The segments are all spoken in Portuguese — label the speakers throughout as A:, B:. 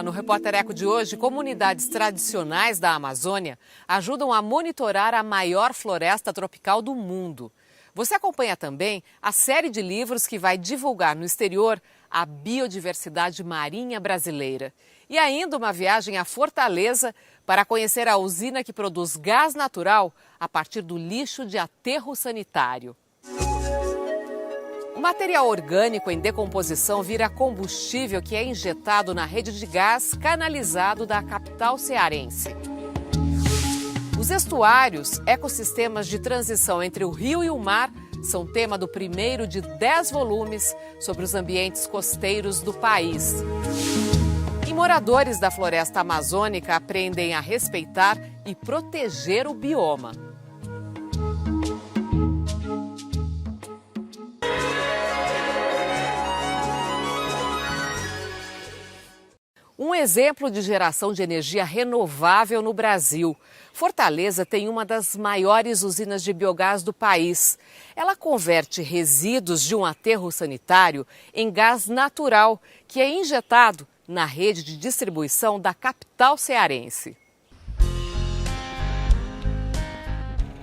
A: no Repórter Eco de hoje, comunidades tradicionais da Amazônia ajudam a monitorar a maior floresta tropical do mundo. Você acompanha também a série de livros que vai divulgar no exterior a biodiversidade marinha brasileira. E ainda uma viagem à Fortaleza para conhecer a usina que produz gás natural a partir do lixo de aterro sanitário. O material orgânico em decomposição vira combustível que é injetado na rede de gás canalizado da capital cearense. Os estuários, ecossistemas de transição entre o rio e o mar, são tema do primeiro de 10 volumes sobre os ambientes costeiros do país. E moradores da floresta amazônica aprendem a respeitar e proteger o bioma. Um exemplo de geração de energia renovável no Brasil. Fortaleza tem uma das maiores usinas de biogás do país. Ela converte resíduos de um aterro sanitário em gás natural, que é injetado na rede de distribuição da capital cearense.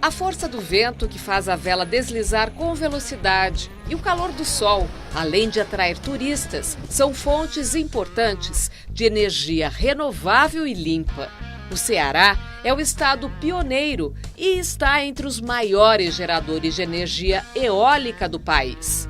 A: A força do vento que faz a vela deslizar com velocidade e o calor do sol, além de atrair turistas, são fontes importantes de energia renovável e limpa. O Ceará é o estado pioneiro e está entre os maiores geradores de energia eólica do país.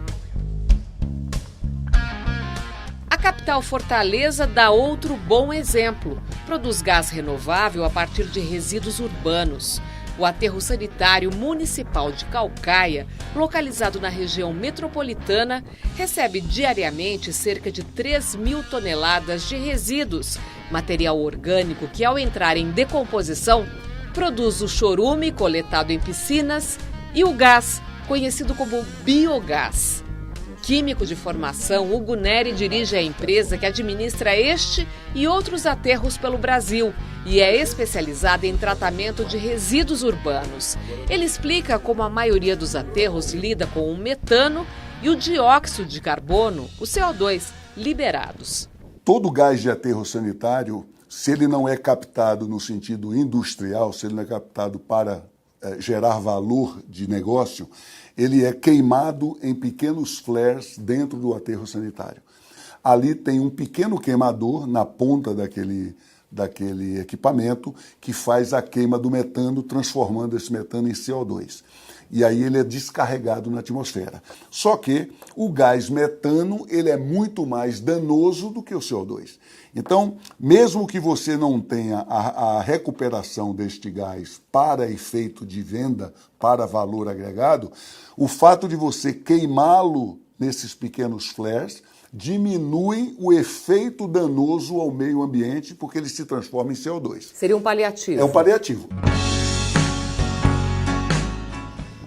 A: A capital Fortaleza dá outro bom exemplo. Produz gás renovável a partir de resíduos urbanos. O aterro sanitário municipal de Caucaia, localizado na região metropolitana, recebe diariamente cerca de 3.000 toneladas de resíduos, material orgânico que, ao entrar em decomposição, produz o chorume coletado em piscinas e o gás, conhecido como biogás. Químico de formação, Hugo Neri dirige a empresa que administra este e outros aterros pelo Brasil e é especializada em tratamento de resíduos urbanos. Ele explica como a maioria dos aterros lida com o metano e o dióxido de carbono, o CO2, liberados.
B: Todo gás de aterro sanitário, se ele não é captado no sentido industrial, se ele não é captado para gerar valor de negócio, ele é queimado em pequenos flares dentro do aterro sanitário. Ali tem um pequeno queimador na ponta daquele equipamento que faz a queima do metano, transformando esse metano em CO2. E aí ele é descarregado na atmosfera. Só que o gás metano ele é muito mais danoso do que o CO2. Então, mesmo que você não tenha a recuperação deste gás para efeito de venda, para valor agregado, o fato de você queimá-lo nesses pequenos flares diminui o efeito danoso ao meio ambiente, porque ele se transforma em CO2.
A: Seria um paliativo.
B: É um paliativo.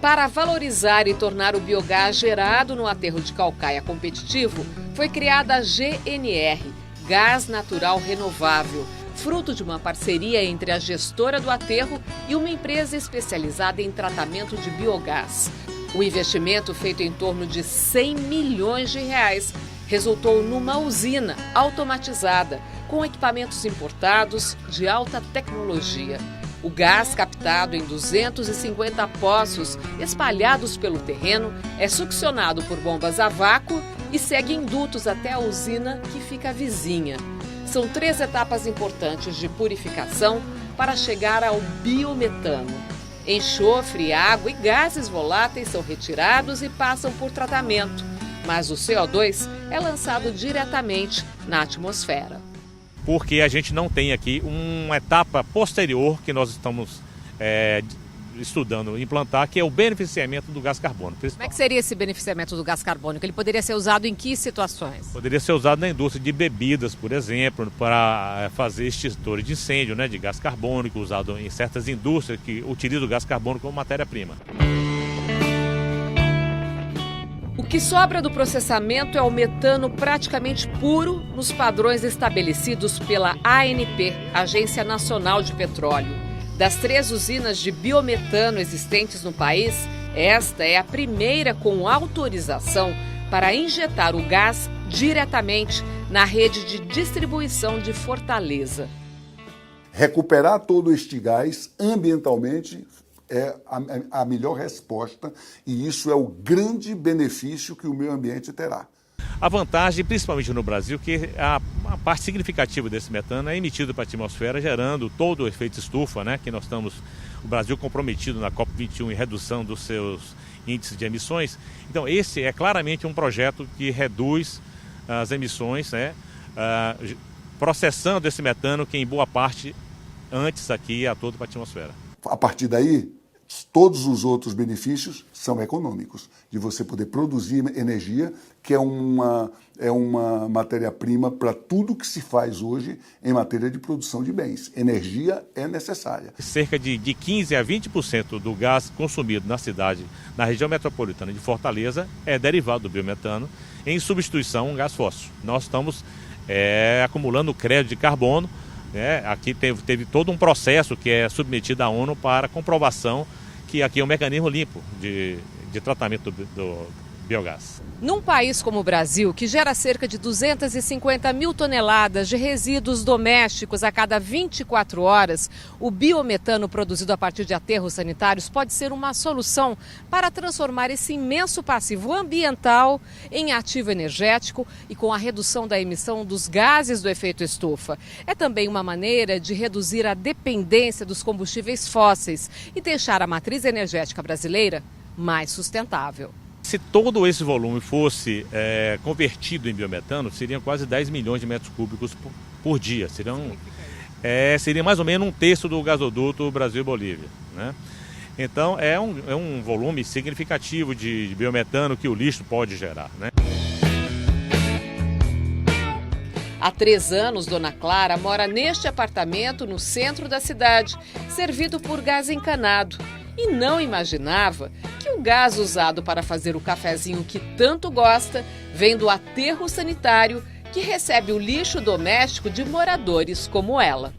A: Para valorizar e tornar o biogás gerado no aterro de Caucaia competitivo, foi criada a GNR, Gás Natural Renovável, fruto de uma parceria entre a gestora do aterro e uma empresa especializada em tratamento de biogás. O investimento, feito em torno de 100 milhões de reais, resultou numa usina automatizada, com equipamentos importados de alta tecnologia. O gás captado em 250 poços espalhados pelo terreno é succionado por bombas a vácuo e segue em dutos até a usina que fica vizinha. São 3 etapas importantes de purificação para chegar ao biometano. Enxofre, água e gases voláteis são retirados e passam por tratamento, mas o CO2 é lançado diretamente na atmosfera.
C: Porque a gente não tem aqui uma etapa posterior que nós estamos estudando implantar, que é o beneficiamento do gás carbônico.
A: Como é que seria esse beneficiamento do gás carbônico? Ele poderia ser usado em que situações?
C: Poderia ser usado na indústria de bebidas, por exemplo, para fazer extintores de incêndio, de gás carbônico, usado em certas indústrias que utilizam o gás carbônico como matéria-prima.
A: O que sobra do processamento é o metano praticamente puro nos padrões estabelecidos pela ANP, Agência Nacional de Petróleo. Das 3 usinas de biometano existentes no país, esta é a primeira com autorização para injetar o gás diretamente na rede de distribuição de Fortaleza.
B: Recuperar todo este gás ambientalmente é a melhor resposta e isso é o grande benefício que o meio ambiente terá.
C: A vantagem, principalmente no Brasil, que a parte significativa desse metano é emitido para a atmosfera, gerando todo o efeito estufa, né? Que nós estamos, o Brasil comprometido na COP21 em redução dos seus índices de emissões. Então, esse é claramente um projeto que reduz as emissões, né? Processando esse metano que, em boa parte, antes aqui ia todo para a atmosfera.
B: A partir daí, todos os outros benefícios são econômicos, de você poder produzir energia, que é uma matéria-prima para tudo que se faz hoje em matéria de produção de bens. Energia é necessária.
C: Cerca de 15% a 20% do gás consumido na cidade, na região metropolitana de Fortaleza, é derivado do biometano, em substituição a um gás fóssil. Nós estamos acumulando crédito de carbono. Aqui teve todo um processo que é submetido à ONU para comprovação que aqui é um mecanismo limpo de tratamento do biogás.
A: Num país como o Brasil, que gera cerca de 250 mil toneladas de resíduos domésticos a cada 24 horas, o biometano produzido a partir de aterros sanitários pode ser uma solução para transformar esse imenso passivo ambiental em ativo energético e com a redução da emissão dos gases do efeito estufa. É também uma maneira de reduzir a dependência dos combustíveis fósseis e deixar a matriz energética brasileira mais sustentável.
C: Se todo esse volume fosse convertido em biometano, seriam quase 10 milhões de metros cúbicos por dia. Seria mais ou menos um terço do gasoduto Brasil-Bolívia, né? Então é um volume significativo de biometano que o lixo pode gerar, né?
A: Há 3 anos, Dona Clara mora neste apartamento no centro da cidade, servido por gás encanado. E não imaginava que o gás usado para fazer o cafezinho que tanto gosta vem do aterro sanitário que recebe o lixo doméstico de moradores como ela.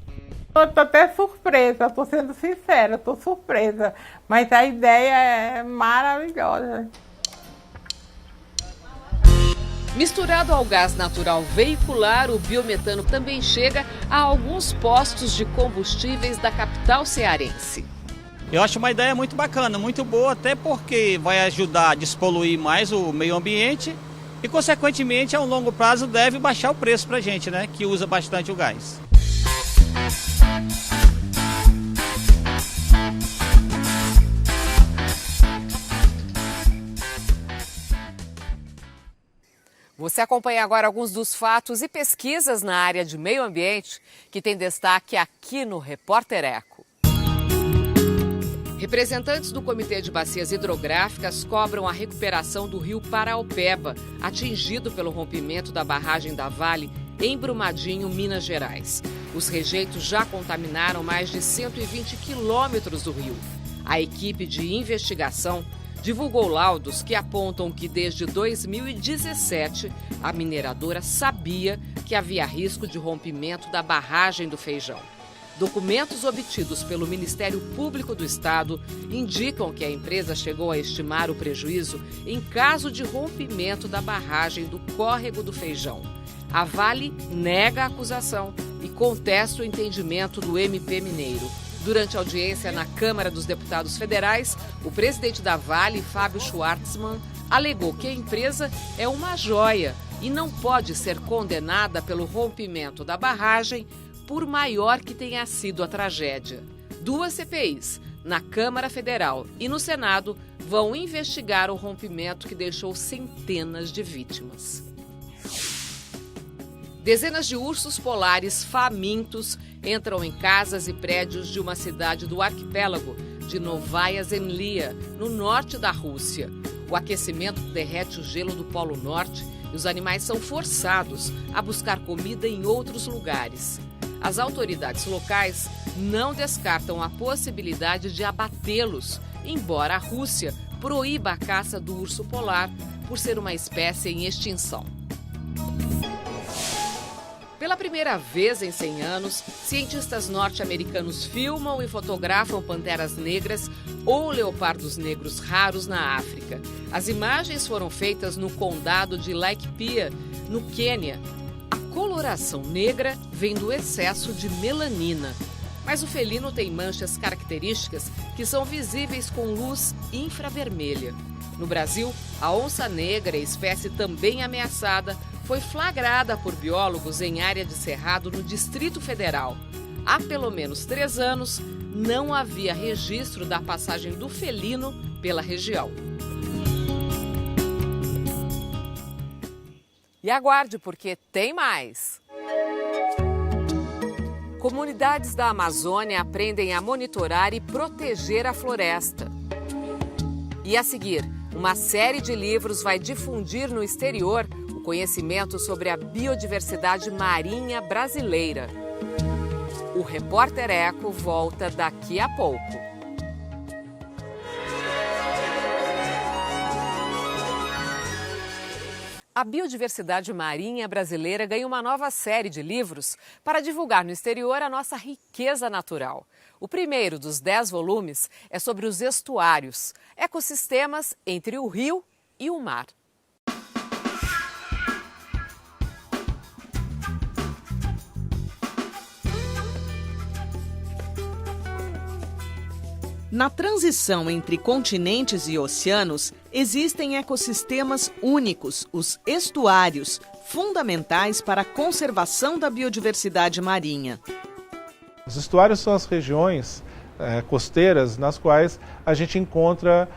D: Eu estou até surpresa, estou sendo sincera, estou surpresa, mas a ideia é maravilhosa.
A: Misturado ao gás natural veicular, o biometano também chega a alguns postos de combustíveis da capital cearense.
E: Eu acho uma ideia muito bacana, muito boa, até porque vai ajudar a despoluir mais o meio ambiente e, consequentemente, a um longo prazo deve baixar o preço para a gente, né, que usa bastante o gás.
A: Você acompanha agora alguns dos fatos e pesquisas na área de meio ambiente que tem destaque aqui no Repórter Eco. Representantes do Comitê de Bacias Hidrográficas cobram a recuperação do rio Paraopeba, atingido pelo rompimento da barragem da Vale em Brumadinho, Minas Gerais. Os rejeitos já contaminaram mais de 120 quilômetros do rio. A equipe de investigação divulgou laudos que apontam que desde 2017 a mineradora sabia que havia risco de rompimento da barragem do Feijão. Documentos obtidos pelo Ministério Público do Estado indicam que a empresa chegou a estimar o prejuízo em caso de rompimento da barragem do Córrego do Feijão. A Vale nega a acusação e contesta o entendimento do MP Mineiro. Durante a audiência na Câmara dos Deputados Federais, o presidente da Vale, Fábio Schwartzman, alegou que a empresa é uma joia e não pode ser condenada pelo rompimento da barragem, por maior que tenha sido a tragédia. 2 CPIs, na Câmara Federal e no Senado, vão investigar o rompimento que deixou centenas de vítimas. Dezenas de ursos polares famintos entram em casas e prédios de uma cidade do arquipélago de Novaya Zemlya, no norte da Rússia. O aquecimento derrete o gelo do Polo Norte e os animais são forçados a buscar comida em outros lugares. As autoridades locais não descartam a possibilidade de abatê-los, embora a Rússia proíba a caça do urso polar por ser uma espécie em extinção. Pela primeira vez em 100 anos, cientistas norte-americanos filmam e fotografam panteras negras ou leopardos negros raros na África. As imagens foram feitas no condado de Laikipia, no Quênia. A coloração negra vem do excesso de melanina. Mas o felino tem manchas características que são visíveis com luz infravermelha. No Brasil, a onça negra, espécie também ameaçada, foi flagrada por biólogos em área de cerrado no Distrito Federal. Há pelo menos 3 anos, não havia registro da passagem do felino pela região. E aguarde, porque tem mais! Comunidades da Amazônia aprendem a monitorar e proteger a floresta. E a seguir, uma série de livros vai difundir no exterior o conhecimento sobre a biodiversidade marinha brasileira. O Repórter Eco volta daqui a pouco. A biodiversidade marinha brasileira ganha uma nova série de livros para divulgar no exterior a nossa riqueza natural. O primeiro dos 10 volumes é sobre os estuários, ecossistemas entre o rio e o mar. Na transição entre continentes e oceanos, existem ecossistemas únicos, os estuários, fundamentais para a conservação da biodiversidade marinha.
F: Os estuários são as regiões costeiras nas quais a gente encontra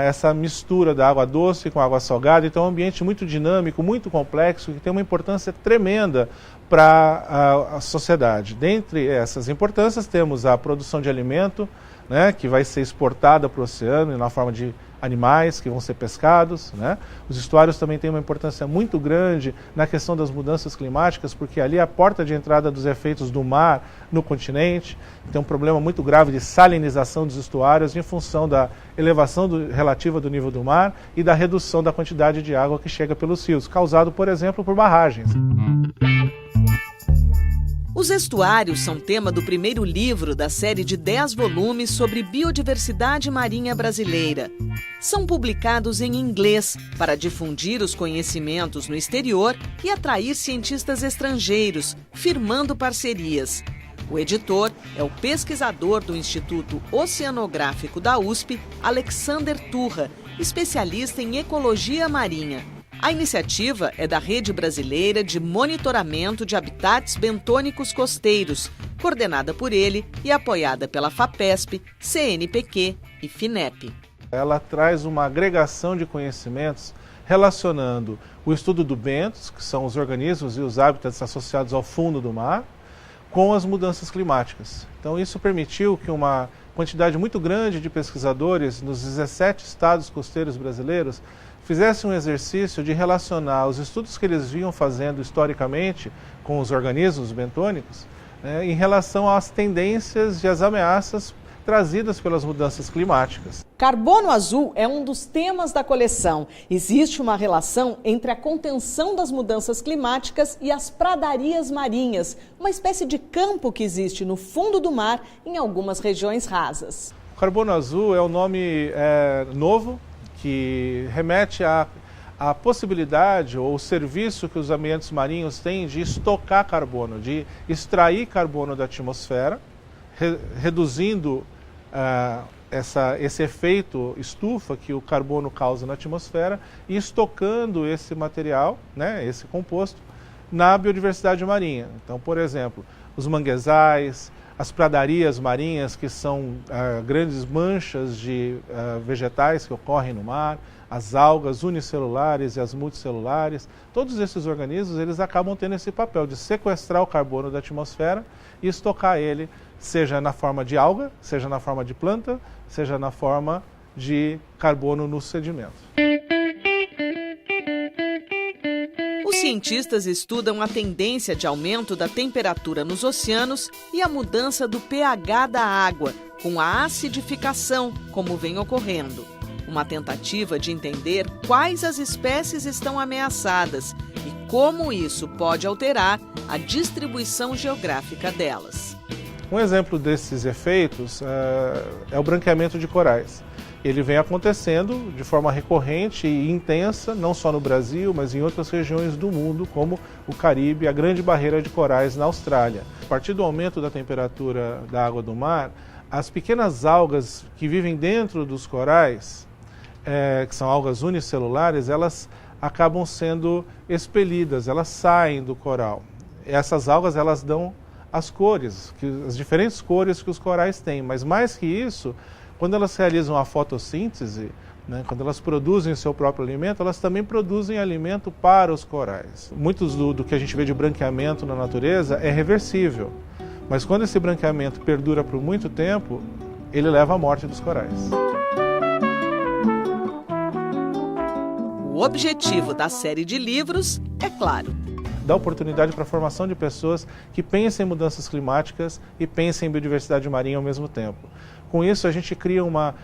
F: essa mistura da água doce com água salgada. Então é um ambiente muito dinâmico, muito complexo, que tem uma importância tremenda para a sociedade. Dentre essas importâncias temos a produção de alimento, né, que vai ser exportada para o oceano na forma de animais que vão ser pescados, né? Os estuários também têm uma importância muito grande na questão das mudanças climáticas, porque ali é a porta de entrada dos efeitos do mar no continente. Tem um problema muito grave de salinização dos estuários em função da elevação relativa do nível do mar e da redução da quantidade de água que chega pelos rios, causado, por exemplo, por barragens.
G: Os estuários são tema do primeiro livro da série de 10 volumes sobre biodiversidade marinha brasileira. São publicados em inglês para difundir os conhecimentos no exterior e atrair cientistas estrangeiros, firmando parcerias. O editor é o pesquisador do Instituto Oceanográfico da USP, Alexander Turra, especialista em ecologia marinha. A iniciativa é da Rede Brasileira de Monitoramento de Habitats Bentônicos Costeiros, coordenada por ele e apoiada pela FAPESP, CNPq e FINEP.
F: Ela traz uma agregação de conhecimentos relacionando o estudo do bentos, que são os organismos e os hábitats associados ao fundo do mar, com as mudanças climáticas. Então isso permitiu que uma quantidade muito grande de pesquisadores nos 17 estados costeiros brasileiros fizessem um exercício de relacionar os estudos que eles vinham fazendo historicamente com os organismos bentônicos, em relação às tendências e às ameaças trazidas pelas mudanças climáticas.
G: Carbono azul é um dos temas da coleção. Existe uma relação entre a contenção das mudanças climáticas e as pradarias marinhas, uma espécie de campo que existe no fundo do mar em algumas regiões rasas.
F: O carbono azul é um nome novo, que remete à possibilidade ou o serviço que os ambientes marinhos têm de estocar carbono, de extrair carbono da atmosfera, reduzindo esse efeito estufa que o carbono causa na atmosfera e estocando esse material, né, esse composto, na biodiversidade marinha. Então, por exemplo, os manguezais, as pradarias marinhas, que são grandes manchas de vegetais que ocorrem no mar, as algas unicelulares e as multicelulares, todos esses organismos eles acabam tendo esse papel de sequestrar o carbono da atmosfera e estocar ele, seja na forma de alga, seja na forma de planta, seja na forma de carbono no sedimento.
G: Os cientistas estudam a tendência de aumento da temperatura nos oceanos e a mudança do pH da água, com a acidificação, como vem ocorrendo. Uma tentativa de entender quais as espécies estão ameaçadas e como isso pode alterar a distribuição geográfica delas.
F: Um exemplo desses efeitos é o branqueamento de corais. ele vem acontecendo de forma recorrente e intensa, não só no Brasil, mas em outras regiões do mundo, como o Caribe, a Grande Barreira de Corais na Austrália. A partir do aumento da temperatura da água do mar, as pequenas algas que vivem dentro dos corais, que são algas unicelulares, elas acabam sendo expelidas, elas saem do coral. Essas algas, elas dão as cores, as diferentes cores que os corais têm, mas mais que isso, quando elas realizam a fotossíntese, né, quando elas produzem o seu próprio alimento, elas também produzem alimento para os corais. Muitos do que a gente vê de branqueamento na natureza é reversível, mas quando esse branqueamento perdura por muito tempo, ele leva à morte dos corais.
G: O objetivo da série de livros é claro:
F: dá oportunidade para a formação de pessoas que pensem em mudanças climáticas e pensem em biodiversidade marinha ao mesmo tempo. Com isso, a gente cria uma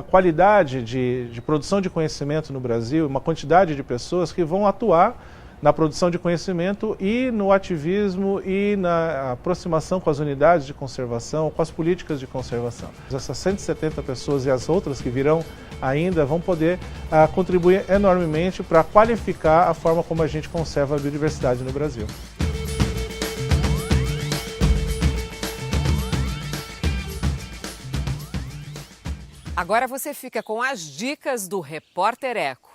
F: qualidade de produção de conhecimento no Brasil, uma quantidade de pessoas que vão atuar na produção de conhecimento e no ativismo e na aproximação com as unidades de conservação, com as políticas de conservação. Essas 170 pessoas e as outras que virão ainda vão poder contribuir enormemente para qualificar a forma como a gente conserva a biodiversidade no Brasil.
A: Agora você fica com as dicas do Repórter Eco.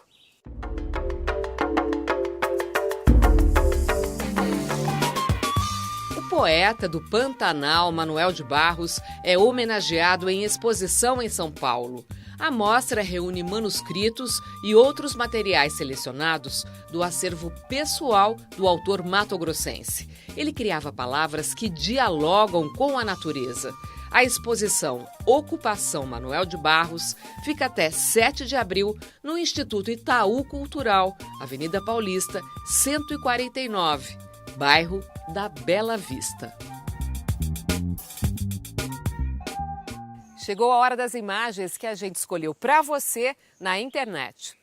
A: O poeta do Pantanal, Manuel de Barros, é homenageado em exposição em São Paulo. A mostra reúne manuscritos e outros materiais selecionados do acervo pessoal do autor mato-grossense. Ele criava palavras que dialogam com a natureza. A exposição Ocupação Manuel de Barros fica até 7 de abril no Instituto Itaú Cultural, Avenida Paulista, 149, bairro da Bela Vista. Chegou a hora das imagens que a gente escolheu para você na internet.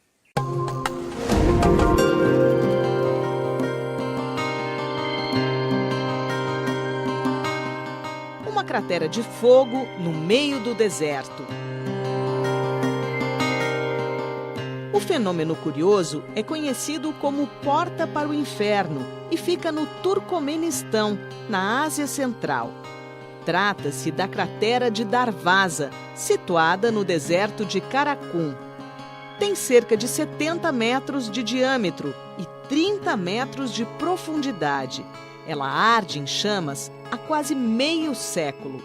G: Uma cratera de fogo no meio do deserto. O fenômeno curioso é conhecido como Porta para o Inferno e fica no Turcomenistão, na Ásia Central. Trata-se da cratera de Darvaza, situada no deserto de Karakum. Tem cerca de 70 metros de diâmetro e 30 metros de profundidade. Ela arde em chamas há quase meio século.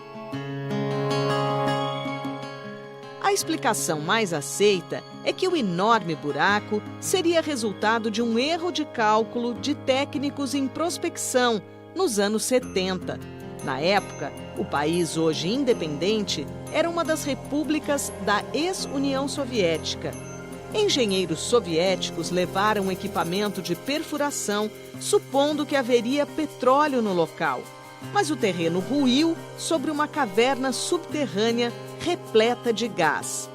G: A explicação mais aceita é que o enorme buraco seria resultado de um erro de cálculo de técnicos em prospecção nos anos 70. Na época, o país, hoje independente, era uma das repúblicas da ex-União Soviética. Engenheiros soviéticos levaram equipamento de perfuração, supondo que haveria petróleo no local. Mas o terreno ruiu sobre uma caverna subterrânea repleta de gás.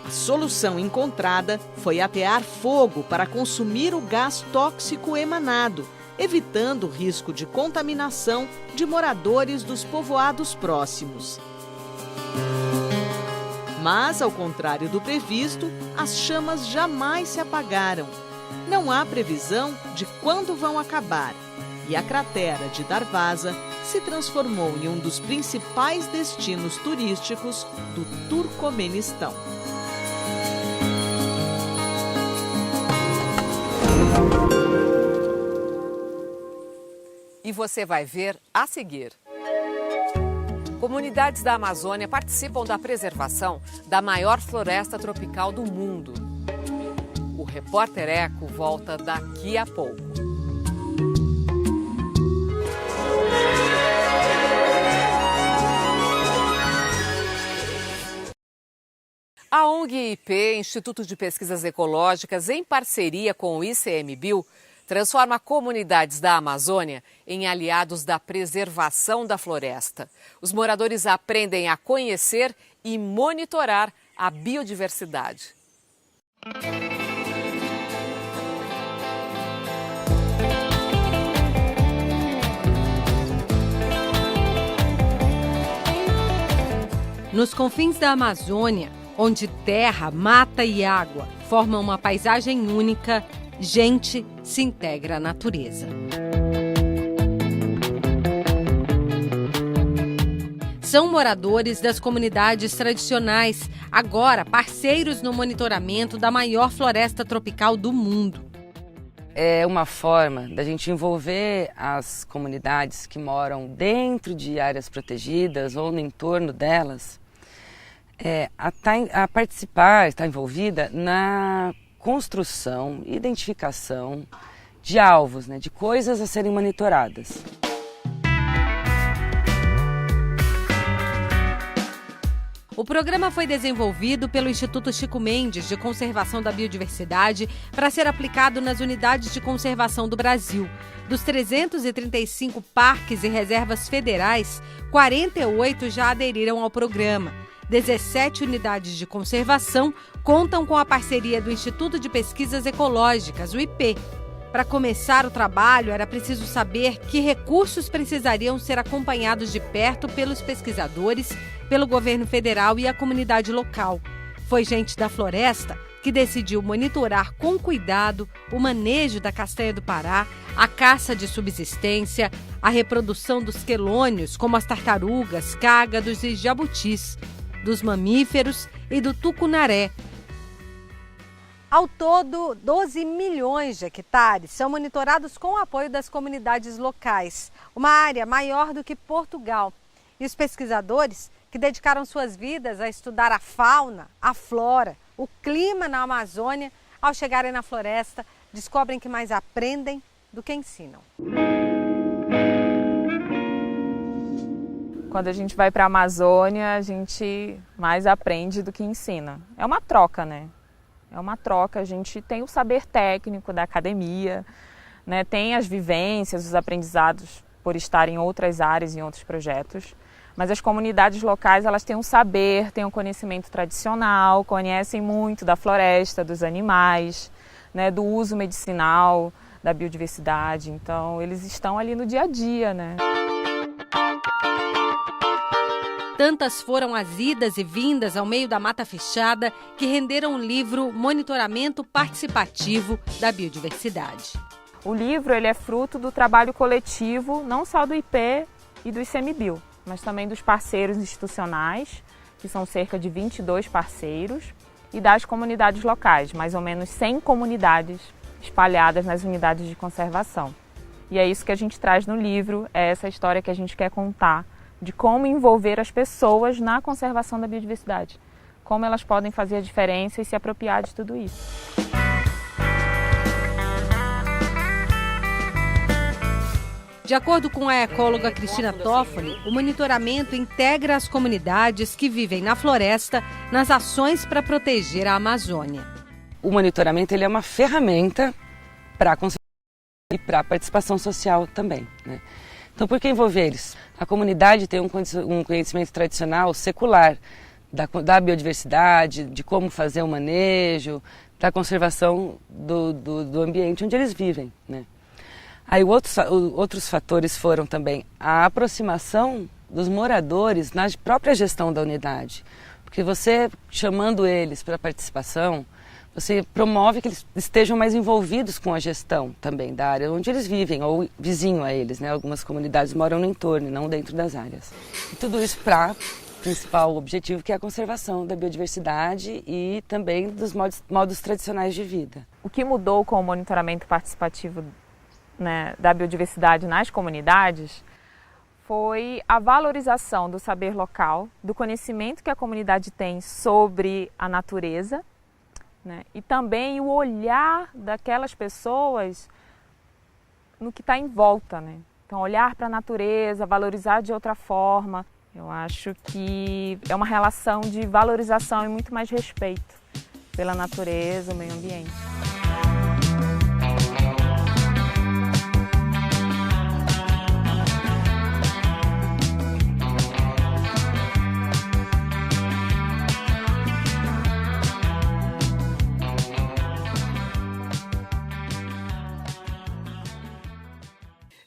G: A solução encontrada foi atear fogo para consumir o gás tóxico emanado, evitando o risco de contaminação de moradores dos povoados próximos. Mas, ao contrário do previsto, as chamas jamais se apagaram. Não há previsão de quando vão acabar. E a cratera de Darvaza se transformou em um dos principais destinos turísticos do Turcomenistão.
A: E você vai ver a seguir. Comunidades da Amazônia participam da preservação da maior floresta tropical do mundo. O Repórter Eco volta daqui a pouco. A ONG IP, Instituto de Pesquisas Ecológicas, em parceria com o ICMBio, transforma comunidades da Amazônia em aliados da preservação da floresta. Os moradores aprendem a conhecer e monitorar a biodiversidade.
H: Nos confins da Amazônia, onde terra, mata e água formam uma paisagem única, gente se integra à natureza. São moradores das comunidades tradicionais, agora parceiros no monitoramento da maior floresta tropical do mundo.
I: É uma forma da gente envolver as comunidades que moram dentro de áreas protegidas ou no entorno delas, a participar, estar envolvida na construção, identificação de alvos, né, de coisas a serem monitoradas.
H: O programa foi desenvolvido pelo Instituto Chico Mendes de Conservação da Biodiversidade para ser aplicado nas unidades de conservação do Brasil. Dos 335 parques e reservas federais, 48 já aderiram ao programa. 17 unidades de conservação contam com a parceria do Instituto de Pesquisas Ecológicas, o IP. Para começar o trabalho, era preciso saber que recursos precisariam ser acompanhados de perto pelos pesquisadores, pelo governo federal e a comunidade local. Foi gente da floresta que decidiu monitorar com cuidado o manejo da castanha do Pará, a caça de subsistência, a reprodução dos quelônios, como as tartarugas, cágados e jabutis, dos mamíferos e do tucunaré. Ao todo, 12 milhões de hectares são monitorados com o apoio das comunidades locais, uma área maior do que Portugal. E os pesquisadores, que dedicaram suas vidas a estudar a fauna, a flora, o clima na Amazônia, ao chegarem na floresta, descobrem que mais aprendem do que ensinam.
J: Quando a gente vai para a Amazônia, a gente mais aprende do que ensina. É uma troca, né? É uma troca, a gente tem o saber técnico da academia, né? Tem as vivências, os aprendizados por estar em outras áreas, em outros projetos. Mas as comunidades locais, elas têm um saber, têm um conhecimento tradicional, conhecem muito da floresta, dos animais, né? Do uso medicinal, da biodiversidade. Então, eles estão ali no dia a dia, né?
H: Tantas foram as idas e vindas ao meio da mata fechada que renderam o livro Monitoramento Participativo da Biodiversidade.
J: O livro ele é fruto do trabalho coletivo, não só do IP e do ICMBio, mas também dos parceiros institucionais, que são cerca de 22 parceiros, e das comunidades locais, mais ou menos 100 comunidades espalhadas nas unidades de conservação. E é isso que a gente traz no livro, é essa história que a gente quer contar, de como envolver as pessoas na conservação da biodiversidade, como elas podem fazer a diferença e se apropriar de tudo isso.
H: De acordo com a ecóloga Cristina Toffoli, o monitoramento integra as comunidades que vivem na floresta nas ações para proteger a Amazônia.
I: O monitoramento ele é uma ferramenta para a conservação e para a participação social também, né? Então, por que envolver eles? A comunidade tem um conhecimento tradicional, secular, da biodiversidade, de como fazer o manejo, da conservação do ambiente onde eles vivem, né? Aí outros fatores foram também a aproximação dos moradores na própria gestão da unidade. Porque você, chamando eles para a participação, você promove que eles estejam mais envolvidos com a gestão também da área onde eles vivem, ou vizinho a eles, né? Algumas comunidades moram no entorno, não dentro das áreas. E tudo isso para o principal objetivo, que é a conservação da biodiversidade e também dos modos tradicionais de vida.
J: O que mudou com o monitoramento participativo, né, da biodiversidade nas comunidades foi a valorização do saber local, do conhecimento que a comunidade tem sobre a natureza, né, e também o olhar daquelas pessoas no que está em volta, né? Então, olhar para a natureza, valorizar de outra forma. Eu acho que é uma relação de valorização e muito mais respeito pela natureza, o meio ambiente.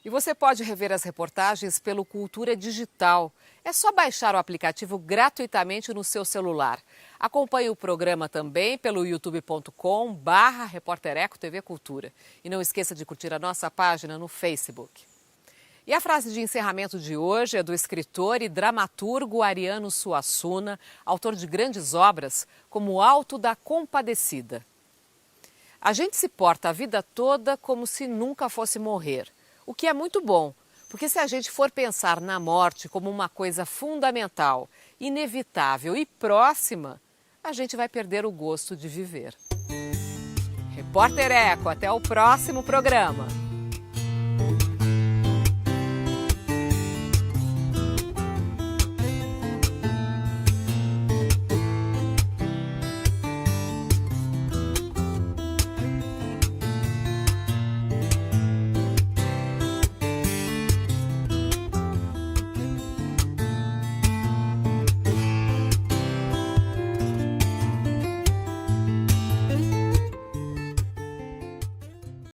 A: E você pode rever as reportagens pelo Cultura Digital. É só baixar o aplicativo gratuitamente no seu celular. Acompanhe o programa também pelo youtube.com/Repórter Eco TV Cultura. E não esqueça de curtir a nossa página no Facebook. E a frase de encerramento de hoje é do escritor e dramaturgo Ariano Suassuna, autor de grandes obras como O Alto da Compadecida. A gente se porta a vida toda como se nunca fosse morrer, o que é muito bom, porque se a gente for pensar na morte como uma coisa fundamental, inevitável e próxima, a gente vai perder o gosto de viver. Repórter Eco, até o próximo programa.